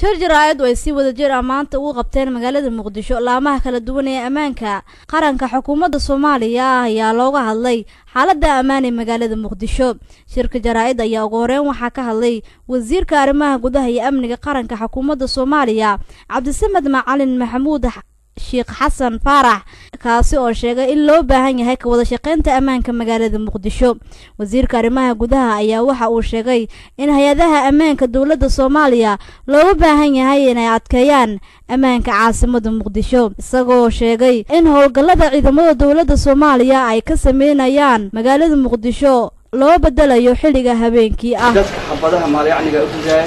shir jaraa'id oo ay si wada jir maanta ugu qabteen magaalada Muqdisho laamaha kala duwan ee ammaanka qaranka xukuumadda Soomaaliya ayaa looga hadlay xaaladda ammaan ee magaalada Muqdisho. Shirka jaraa'id ayaa ugu horreyn waxa ka hadlay wasiirka arrimaha gudaha iyo amniga qaranka xukuumadda Soomaaliya Cabdisamed Macalin Maxamuud Sheekh Xasan Faarax kaasi oo sheegay in loo baahan yahay ka wada shaqeynta ammaanka magaalada Muqdisho. Wasiirka arrimaha gudaha ayaa waxa uu sheegay in hay'adaha ammaanka dawladda Soomaaliya loo baahan yahay inay adkeeyaan ammaanka caasimadda Muqdisho, isagoo sheegay in howlgallada ciidamada dawladda Soomaaliya ay ka sameynayaan magaalada Muqdisho loo bedelayo xilliga habeenkii ah. dadka xabadaha maalyacniga u diiday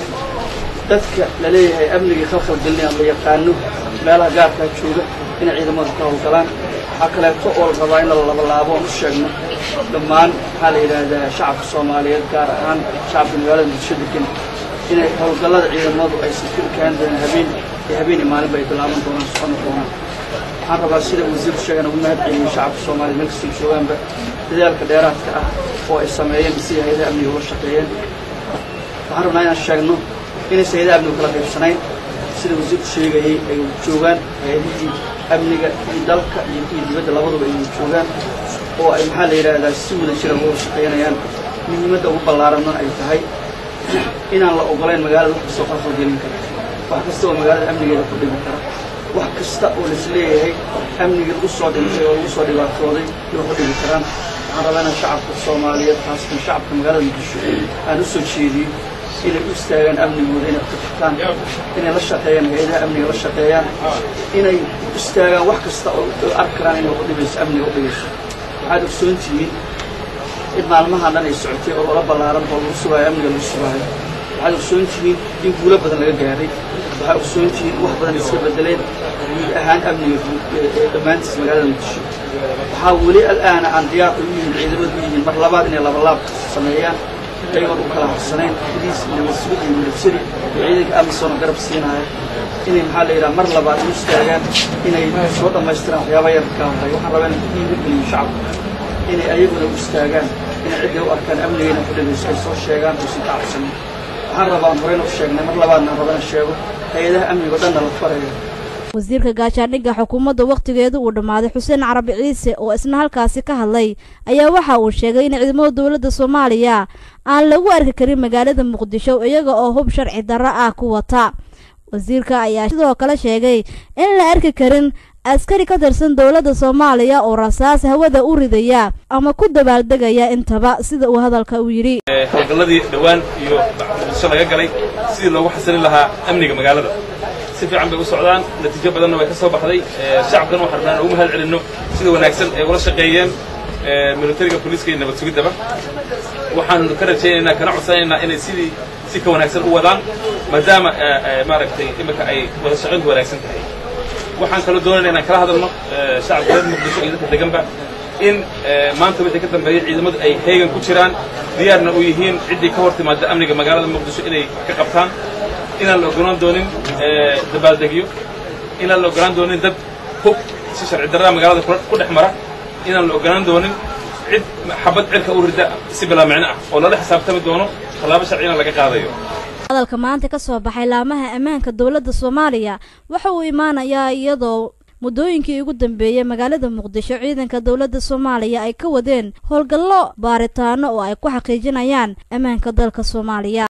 dadka la leeyahay amniga khalkhal galnay ama yaqaano meelaha gaarka jooga in ciidamada ka howlgalaan akaleeto oo rabaa in la laabo u sheegno dhammaan waxa la yiraahdaa shacabka Soomaaliyeed gaar ahaan shacabka magaalada Muqdisho degan in howlgallada ciidamadu ay si fiican habeen maalin bay bilaaban doonaan waxaan rabaa sida wasiirku sheegay ugu mahadceliyay shacabka Soomaaliyeed meel kasta joogaanba dadaalka dheeraadka ah oo ay sameeyeen si hay'adaha amniga uga shaqeeyeen. waxaan rabnaa inaan sheegno in hay'adaha amniga kala qaybsanayn sida wasiirku sheegay ay joogaan hay'adaha amniga ee dalka iyo dibadda labaduba ay joogaan oo ay maxaa la yiraahdaa si wada jir ah uga shaqeynayaan. muhiimadda ugu ballaaran ay tahay inaan la ogolayn magaalada wax soo qalqalgelin kara, wax kasta oo magaalada amnigeeda ku dhimi kara, wax kasta oo la isleeyahay amniga u soo dhintay oo u soo dhibaatooday iyo ku dhimi karaan. waxaan rabaa in shacabka Soomaaliyeed khaasatan shacabka magaalada Muqdisho aan u soo jeediyo inay u istaagaan amnigooda inay ka fikirtaan inay la shaqeeyaan hay'adaha amniga la shaqeeyaan inay u istaagaan wax kasta oo arkaan inay u dhibayso amniga u dhibayso. waxaad ogsoontihiin in maalmahan dhan ay socotay oo la ballaaran oo lagu sugayo amniga lagu sugayo. waxaad ogsoontihiin in guulo badan laga gaaray. waxaad ogsoontihiin wax badan iska bedeleen guud ahaan amniga dhammaantiis magaalada Muqdisho. waxaa weli al'aan aan diyaar u yihiin ciidamadu yihiin mar labaad inay laab sameeyaan ayagoo u kala harsanayn police iyo mas'uul iyo military ciidanka amniga garab siinaya inay maxaa la yiraahdaa mar labaad u istaagaan inay soo dhamaystiraan waxyaabaha yarka ah. waxaan rabaa in dhiirigelin shacabka inay ayaguna u istaagaan inay cid u arkaan amnigeena ku dhageyso ay soo sheegaan oo si taabsan. waxaan rabaa horeyna u sheegnay mar labaadna rabana sheego hay'adaha amniga dhanna la farayo. wasiirka gaashaandhigga xukuumadda waqtigeedu uu dhamaaday Xuseen Carabi Ciise oo isna halkaasi ka hadlay ayaa waxa uu sheegay in ciidamada dawladda Soomaaliya aan lagu arki karin magaalada Muqdisho iyaga oo hub sharci darro ah ku wata. wasiirka ayaa sidoo kale sheegay in la arki karin askari ka tirsan dawladda Soomaaliya oo rasaas hawada u ridaya ama ku dabaaldegaya intaba sida uu hadalka u yiri. howlgalladii dhawaan iyo Muqdisho laga galay sidii loogu xasilin lahaa amniga magaalada si fiican bay u socdaan, natiijo badanna way ka soo baxday. shacabkan waxaan rabnaa ugu mahad celinno sida wanaagsan ee ula shaqeeyeen militariga booliiska iyo nabad sugidaba. waxaan ka rajaynaynaa kana codsanaynaa inay si ka wanaagsan u wadaan maadaama maaragtay imika ay wada shaqayntu wanaagsan tahay. waxaan kaloo doonaynaa inaan kala hadalno shacabka reer Muqdisho iyo dadka deganba in maanta wixii ka dambeeyay ciidamadu ay heegan ku jiraan diyaarna u yihiin ciddii ka hor timaada amniga magaalada Muqdisho inay ka qabtaan. inaan la ogolaan doonin dabaaldegyo, inaan la ogolaan doonin dad hub si sharci darrada magaalada ku dhex mara, inaan la ogolaan doonin cid xabad cirka u rida si bilaa micno ah oo lala xisaabtami doono tallaabo sharciyana laga qaadayo. hadalka maanta ka soo baxay laamaha ammaanka dawladda Soomaaliya waxa uu imaanayaa iyadoo muddooyinkii ugu dambeeyay magaalada Muqdisho ciidanka dawladda Soomaaliya ay ka wadeen howlgallo baaritaano oo ay ku xaqiijinayaan ammaanka dalka Soomaaliya.